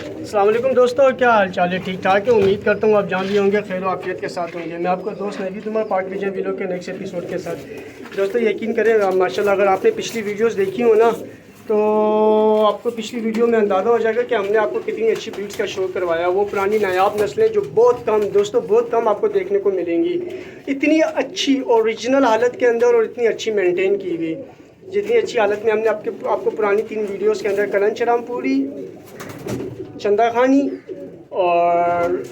अस्सलाम वालेकुम दोस्तों, क्या हाल चाल है? ठीक ठाक है। उम्मीद करता हूँ आप जान भी होंगे, खैर आफियत के साथ होंगे। मैं आपका दोस्त नबी तुम्हारा पार्ट विजन वीडियो के नेक्स्ट एपिसोड के साथ। दोस्तों यकीन करें माशाल्लाह, अगर आपने पिछली वीडियोस देखी हो ना तो आपको पिछली वीडियो में अंदाज़ा हो जाएगा कि हमने आपको कितनी अच्छी ब्रीड्स का शो करवाया। वो पुरानी नायाब नस्लें जो बहुत कम दोस्तों, बहुत कम आपको देखने को मिलेंगी, इतनी अच्छी ओरिजिनल हालत के अंदर और इतनी अच्छी मेंटेन की हुई। जितनी अच्छी हालत में हमने आपको पुरानी 3 वीडियोस के अंदर कलंचरामपुरी, चंदा खानी और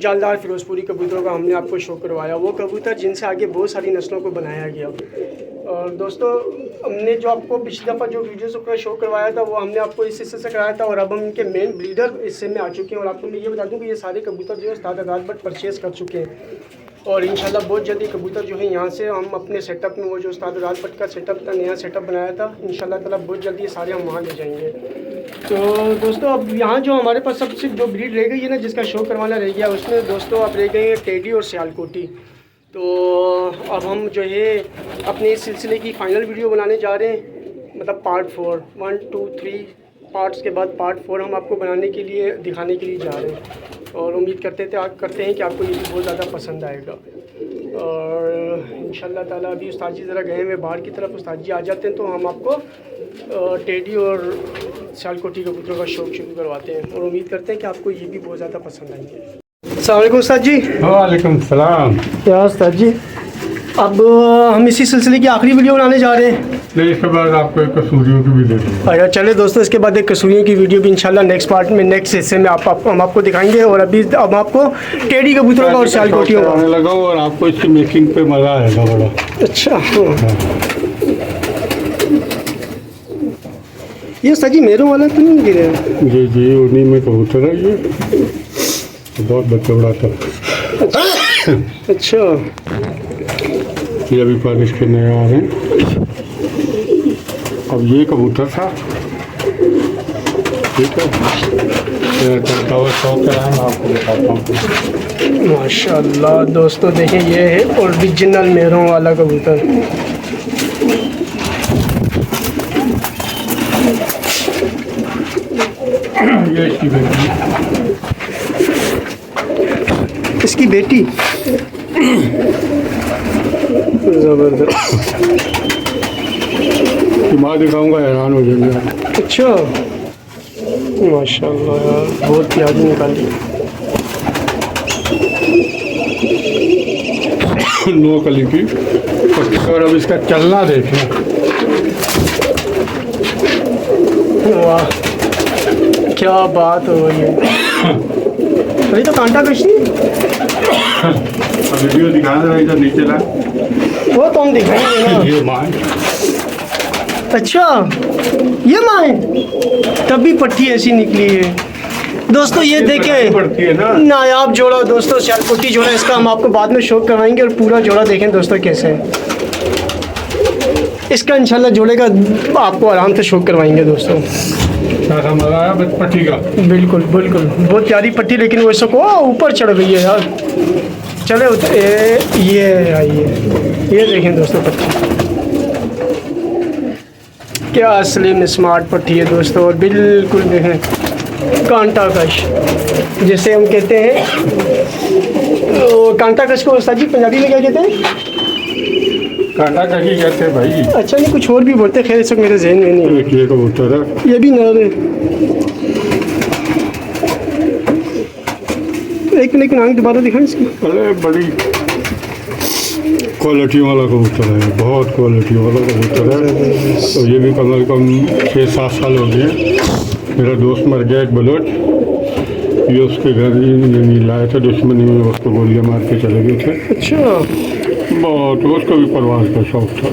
जालदार फिरोजपुरी कबूतरों का हमने आपको शो करवाया। वो कबूतर जिनसे आगे बहुत सारी नस्लों को बनाया गया। और दोस्तों हमने जो आपको पिछली दफ़ा जो वीडियोस का शो करवाया था वो हमने आपको इस हिस्से से कराया था, और अब हम इनके मेन ब्रीडर हिस्से में आ चुके हैं। और आपको मैं ये बता दूं कि ये सारे कबूतर जो है उस्ताद आगाज़ बट परचेज़ कर चुके हैं, और इंशाल्लाह बहुत जल्दी कबूतर जो है यहाँ से हम अपने सेटअप में, वो जो उस्ताद आगाज़ बट का सेटअप था, नया सेटअप बनाया था, इंशाल्लाह ताला बहुत जल्दी ये सारे हम वहाँ ले जाएंगे। तो दोस्तों अब यहाँ जो हमारे पास सबसे जो ब्रीड रह गई है ना, जिसका शो करवाना रह गया, उसमें दोस्तों अब रह गई है टेडी और सियालकोटी। तो अब हम जो है अपने इस सिलसिले की फ़ाइनल वीडियो बनाने जा रहे हैं, मतलब पार्ट 4, 1 2 3 पार्ट्स के बाद पार्ट 4 हम आपको बनाने के लिए, दिखाने के लिए जा रहे हैं। और उम्मीद करते हैं कि आपको ये भी बहुत ज़्यादा पसंद आएगा। और इंशाल्लाह ताला अभी उस्ताद जी ज़रा गए हुए बाहर की तरफ, उस्ताद जी आ जाते हैं तो हम आपको टेडी और सियालकोटी कबूतरों का शौक शुरू करवाते हैं, और उम्मीद करते हैं कि आपको ये भी बहुत ज़्यादा पसंद आएंगे। अस्सलाम वालेकुम उस्ताद जी। वालेकुम सलाम। क्या उस्ताद जी, अब हम इसी सिलसिले की आखिरी वीडियो बनाने जा रहे हैं। नहीं, इसके बाद आपको एक कसूरियों की भी दे दूँगा। अच्छा चले दोस्तों, इसके बाद एक कसूरियों की वीडियो भी इंशाल्लाह नेक्स्ट पार्ट में, नेक्स्ट हिस्से में हम आपको दिखाएंगे। और अभी अब आपको टेडी कबूतरों का और सियालकोटियों का आने लगा हूँ, और आपको इसकी मेकिंग पे मज़ा आएगा बड़ा। अच्छा ये उस्ताद जी मेरों वाला तो नहीं गिरे? जी जी, उन्हीं में कबूतर है ये, बहुत बच्चे उड़ाता है। अच्छा ये अभी पालिश के नए आ रहे हैं। अब ये कबूतर था, ठीक है, चलता हुआ शौक है, मैं आपको दिखाता हूँ। माशाल्लाह दोस्तों देखें, ये है ओरिजिनल मेरों वाला कबूतर। ये इसकी बेटी है। इसकी बेटी ज़बरदस्त। माँ दिखाऊंगा, हैरान हो जाएंगे। अच्छा माशाल्लाह यार, बहुत प्यारी निकाली। नो कली की, और अब इसका चलना देखें। वाह क्या बात हो रही है। अभी तो कांटा कशी वीडियो दिखाना रहा, इधर नीचे ला, वो तो हम दिखाएंगे ना। ये माँ है। अच्छा ये माँ है, तभी पट्टी ऐसी निकली है दोस्तों। ये देखें पड़ती है ना, नायाब जोड़ा दोस्तों, सियालकोटी जोड़ा, इसका हम आपको बाद में शो करवाएंगे। और पूरा जोड़ा देखें दोस्तों कैसे है इसका, इंशाल्लाह जोड़े का आपको आराम से शो करवाएंगे दोस्तों। सारा मजा आया पट्टी का। बिल्कुल बिल्कुल, बहुत प्यारी पट्टी, लेकिन वो इसको ऊपर चढ़ गई है यार। चले ये आइए, ये देखें दोस्तों पट्टी, क्या असली स्मार्ट पट्टी है दोस्तों। और बिल्कुल देखें कांटा कश, जैसे हम कहते हैं, तो कांटा कश को उस्ताद जी पंजाबी में क्या कहते हैं? कांटा कहीं कहते हैं भाई। अच्छा नहीं, कुछ और भी बोलते हैं, खैर इस वक्त मेरे जहन में नहीं है। ये कबूतर है, ये भी नर है, एक आंख दोबारा दिखाएं इसकी। अरे बड़ी क्वालिटी वाला कबूतर है, बहुत क्वालिटी वाला कबूतर है। तो ये भी कम से कम 6-7 साल हो गए। मेरा दोस्त मर गया एक बलोच, ये उसके घर ही लाए थे, दुश्मनी में उसको गोलियां मार के चले गए थे। अच्छा बहुत, उसको भी परवाज का शौक था।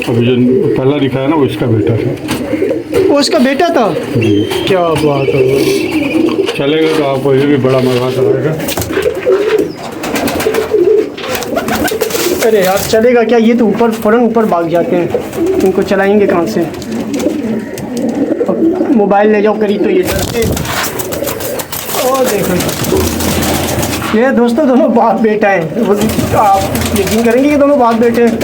अभी जो पहला दिखाया ना, वो इसका बेटा था। वो उसका बेटा था जी। क्या बात है। चलेगा तो आपको ये भी बड़ा मजा आएगा। अरे यार चलेगा क्या, ये तो ऊपर फ़ौरन ऊपर भाग जाते हैं, इनको चलाएंगे कहाँ से? मोबाइल ले जाओ करीब तो ये डरते। और देखो ये दोस्तों दोनों बाप बेटा हैं, आप यकीन करेंगे कि दोनों बाप बेटे हैं।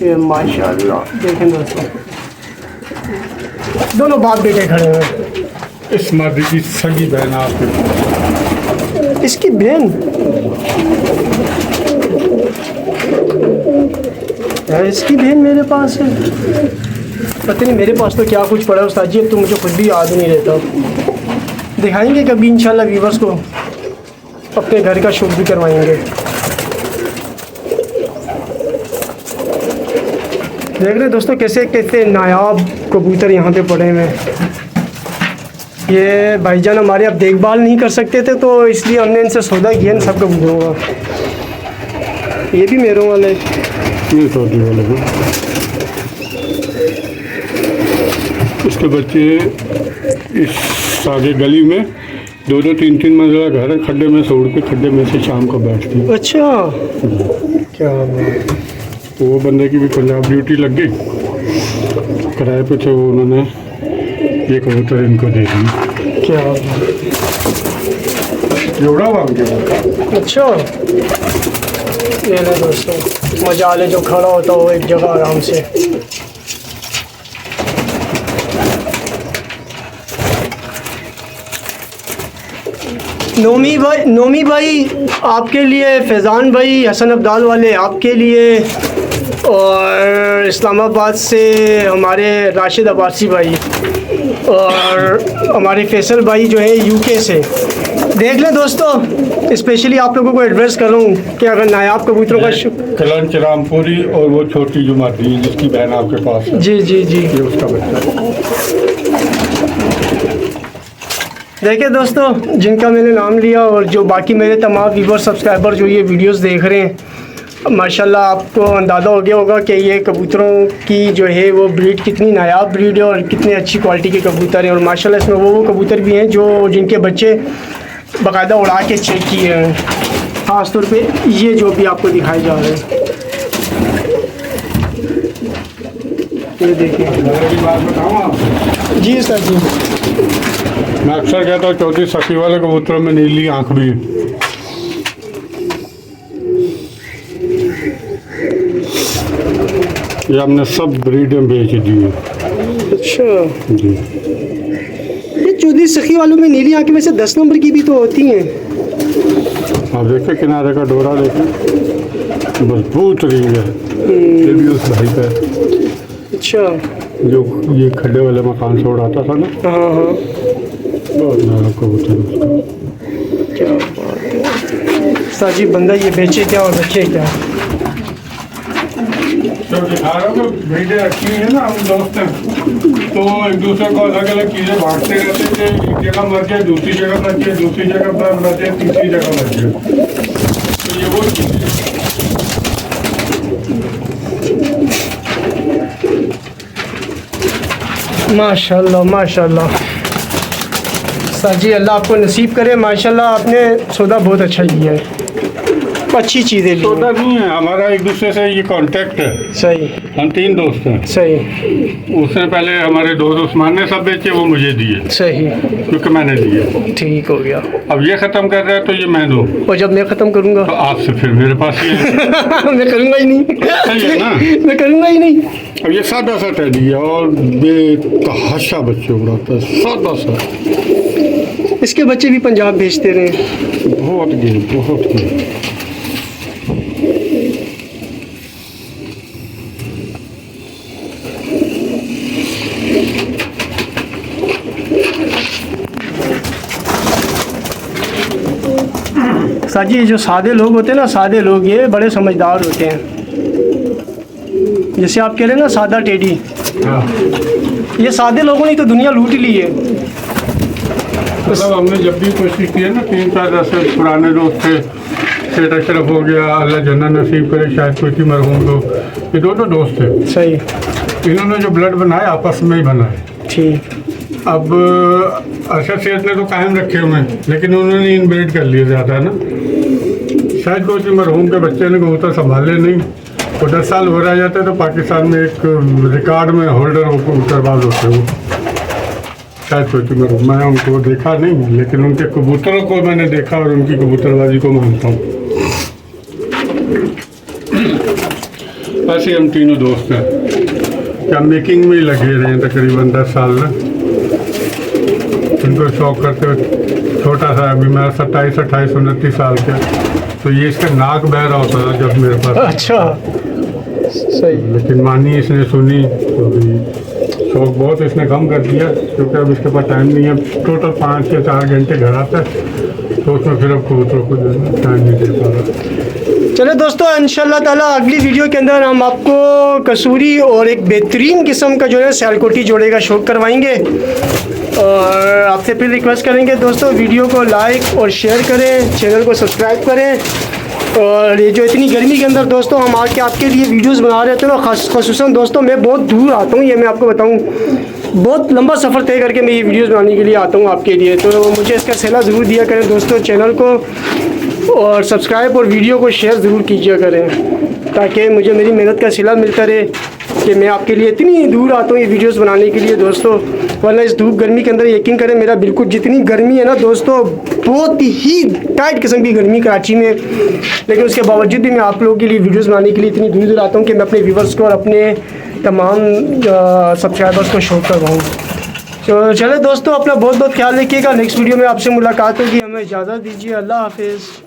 ये माशाल्लाह देखें दोस्तों, दोनों बाप बेटे खड़े हैं। इस मर्द की सगी बहन आपके पास। इसकी बहन यार, इसकी बहन मेरे पास है। पता नहीं मेरे पास तो क्या कुछ पड़ा है उस्ताद जी, अब तो मुझे खुद भी याद नहीं रहता। दिखाएंगे कभी इंशाल्लाह व्यूवर्स को, अपने घर का शूट भी करवाएंगे। देख रहे दोस्तों कैसे कैसे नायाब कबूतर यहाँ पे पड़े हुए हैं। ये भाईजान हमारे अब देखभाल नहीं कर सकते थे, तो इसलिए हमने इनसे सौदा किया इन सब कबूतरों का। ये भी मेरों वाले, ये सौदी वाले हैं। इसके बच्चे इस आगे गली में 2-2 3-3 मंजिला घर है, खड्डे में से उड़ के खड्डे में से शाम को बैठती है। अच्छा क्या बात। तो वो बंदे की भी पंजाब ड्यूटी लग गई, किराए पे थे वो, उन्होंने ये कबूतर इनको दे दी। क्या बात। जोड़ा हुआ उनके। अच्छा ये ले दोस्तों, मजा ले जो खड़ा होता हो एक जगह आराम से। नोमी भाई आपके लिए, फैज़ान भाई, हसन अब्दाल वाले आपके लिए, और इस्लामाबाद से हमारे राशिद अब्बासी भाई, और हमारे फैसल भाई जो है यूके से। देख लें दोस्तों, स्पेशली आप लोगों को एडवाइस करूँ कि अगर नायाब कबूतरों का कलंच रामपुरी और वो छोटी जो मादी है जिसकी बहन आपके पास है, जी जी जी, ये उसका बच्चा। देखिए दोस्तों, जिनका मैंने नाम लिया और जो बाकी मेरे तमाम व्यूवर सब्सक्राइबर जो ये वीडियोस देख रहे हैं, माशाल्लाह आपको अंदाज़ा हो गया होगा कि ये कबूतरों की जो है वो ब्रीड कितनी नायाब ब्रीड है और कितनी अच्छी क्वालिटी के कबूतर हैं। और माशाल्लाह इसमें वो कबूतर भी हैं जो जिनके बच्चे बाकायदा उड़ा के चेक किए हैं, ख़ास तौर पे ये जो भी आपको दिखाए जा रहे हैं। ये देखिए बात बताऊँ आपको, जी सर जी, मैं अक्सर कहता हूँ चौथी सखी वाले कबूतरों में नीली आँख भी है। ये हमने सब ब्रीडें बेच दी है। अच्छा जी, ये चौधरी सखी वालों में नीली आँखें में से 10 नंबर की भी तो होती हैं। आप देखें किनारे का डोरा देखें, मजबूत रिंग है। ये भी उस भाई का है अच्छा, जो ये खड्डे वाले मकान से उड़ाता था ना। हाँ हाँ, बहुत नारा कबूतर उसका। क्या बात है साजी, बंदा ये बेचे क्या और बच्चे क्या। जब दिखा रहा हूँ ब्रीडें रखी हुई है ना, हम दोस्त हैं, तो एक दूसरे को अलग अलग चीज़ें बांटते रहते थे। एक जगह मर जाए, दूसरी जगह मर जाए, दूसरी जगह मर जाए, तीसरी जगह मर जाए। तो ये वो चीज़ है। माशाल्लाह माशाल्लाह साजी, अल्लाह आपको नसीब करे। माशाल्लाह आपने सौदा बहुत अच्छा किया है, अच्छी चीज़ें ली सौदा हैं। नहीं है हमारा, एक दूसरे से ये कांटेक्ट है। सही हम 3 दोस्त हैं। सही उसने पहले हमारे दोस्त उस्मान ने सब बेचे, वो मुझे दिए सही, क्योंकि मैंने दिए। ठीक हो गया। अब ये ख़त्म कर रहा है तो ये मैं दूँ, और जब मैं ख़त्म करूँगा तो आपसे फिर मेरे पास ये है। मैं करूँगा ही नहीं, सही है ना। मैं करूँगा ही नहीं। अब ये सादा सा टैडी है और बेतहाशा बच्चे उड़ाता है, सादा सा। इसके बच्चे भी पंजाब भेजते रहे। बहुत गिर, बहुत गिर। साजी, ये जो सादे लोग होते हैं ना, सादे लोग ये बड़े समझदार होते हैं। जैसे आप कह रहे हैं ना सादा टेडी, हाँ, ये सादे लोगों ने तो दुनिया लूट ली है। मतलब हमने जब भी कोशिश की है ना, 3-4 ऐसे पुराने दोस्त थे, सेठ अशरफ हो गया, अल्लाह जन्नत नसीब करे, शायद कोई मरहूम, तो ये दोनों दोस्त थे। सही, इन्होंने जो ब्लड बनाया आपस में ही बनाए। ठीक। अब अरशद सेठ ने तो कायम रखे हुए हैं, लेकिन उन्होंने इनब्रीड कर लिए ज़्यादा ना। शायद कोई मरहूम के बच्चे ने कबूतर संभाले नहीं, वो 10 साल हो रह जाते तो पाकिस्तान में एक रिकॉर्ड में होल्डर हो कबूतरबाज होते वो। शायद कोई मरहूम, मैं उनको देखा नहीं, लेकिन उनके कबूतरों को मैंने देखा और उनकी कबूतरबाजी को मानता हूँ। ऐसे हम तीनों दोस्त हैं, क्या मेकिंग में ही लगे रहे हैं तकरीबन 10 साल ना। इनको शौक करते हुए छोटा सा, अभी मैं 27-28-29 साल का, तो ये इसका नाक बह रहा होता था जब मेरे पास, अच्छा सही। लेकिन मानी इसने सुनी तो अभी शौक बहुत इसने कम कर दिया, क्योंकि अब इसके पास टाइम नहीं है। टोटल 5 से 4 घंटे घर आता है, तो उसमें फिर अब कबूतरों को टाइम नहीं दे पा रहा। चलो दोस्तों, इंशाल्लाह ताला अगली वीडियो के अंदर हम आपको कसूरी और एक बेहतरीन किस्म का जो है सियालकोटी जोड़े का शौक करवाएंगे। और आपसे फिर रिक्वेस्ट करेंगे दोस्तों, वीडियो को लाइक और शेयर करें, चैनल को सब्सक्राइब करें। और ये जो इतनी गर्मी के अंदर दोस्तों हम आके आपके लिए वीडियोस बना रहे थे ना, ख़ुसूसन दोस्तों मैं बहुत दूर आता हूँ, ये मैं आपको बताऊँ, बहुत लंबा सफ़र तय करके मैं ये वीडियोस बनाने के लिए आता हूँ आपके लिए। तो मुझे इसका सिला ज़रूर दिया करें दोस्तों, चैनल को और सब्सक्राइब और वीडियो को शेयर ज़रूर कीजिए करें, ताकि मुझे मेरी मेहनत का सिला मिलता रहे कि मैं आपके लिए इतनी दूर आता हूँ ये वीडियोस बनाने के लिए दोस्तों। वरना इस धूप गर्मी के अंदर यकीन करें, मेरा बिल्कुल जितनी गर्मी है ना दोस्तों, बहुत ही टाइट किस्म की गर्मी कराची में, लेकिन उसके बावजूद भी मैं आप लोगों के लिए वीडियोस बनाने के लिए इतनी दूर दूर आता हूँ कि मैं अपने व्यूवर्स को और अपने तमाम सब्सक्राइबर्स को शो करवाऊँ। तो चले दोस्तों, अपना बहुत बहुत ख्याल रखिएगा। नेक्स्ट वीडियो में आपसे मुलाकात होगी, हमें इजाज़त दीजिए। अल्लाह हाफिज़।